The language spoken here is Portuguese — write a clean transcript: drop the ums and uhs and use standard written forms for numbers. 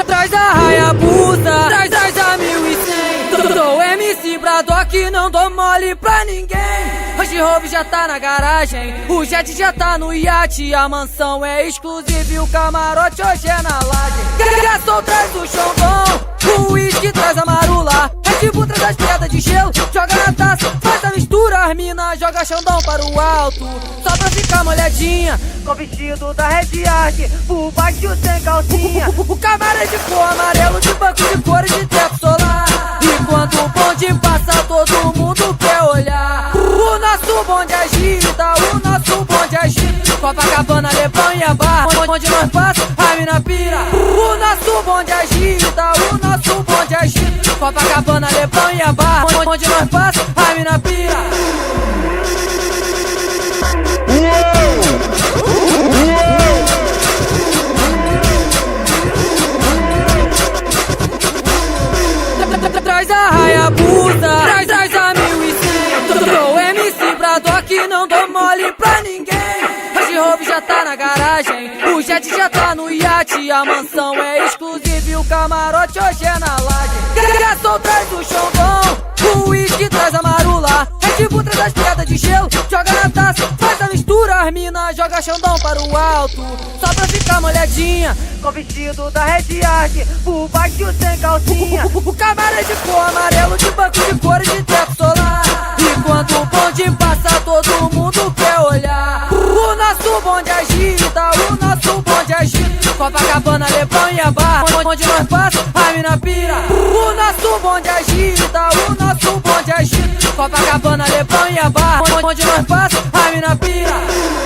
Traz a Hayabusa, traz a 1100. Sou MC Bradock, não dou mole pra ninguém. Range Rover já tá na garagem, o jet já tá no iate. A mansão é exclusiva e o camarote hoje é na laje. Garçom traz o Xandão, o uísque traz a marula. Red Bull traz as pedras de gelo, joga na taça, faz a mistura. As mina joga Xandão para o alto, só pra ficar molhadinha. Com vestido da Red Arc, por baixo sem calcinha. O camarão de cor amarelo, de banco de cores de teto solar. Enquanto o bonde passa, todo mundo quer olhar. O nosso bonde agita, o nosso bonde agita. Copacabana, Leblon e a Barra, onde nós passa, a mina pira. O nosso bonde agita, o nosso bonde agita. Copacabana, Leblon e a Barra, onde nós passa, a mina pira. Traz a Hayabusa, traz a 1100. Sou MC Bradock, não dou mole pra ninguém. Range Rover já tá na garagem, o jet já tá no iate. A mansão é exclusiva e o camarote hoje é na laje. Garçom traz o Xandão, o uísque traz a marula. Red Bull traz as pedras de gelo, joga na taça, faz a mistura. As mina joga Xandão para o alto, só pra ficar molhadinha. Com vestido da Red Arc, por baixo sem calcinha. O camarão de cor amarelo, de banco de cores de teto solar. Enquanto o bonde passa, todo mundo quer olhar. O nosso bonde agita, o nosso bonde agita. Copacabana, Leblon e a Barra, onde nós passa, a mina pira. O nosso bonde agita, o nosso bonde agita. Copacabana, Leblon e a Barra, onde nós passa, a mina pira.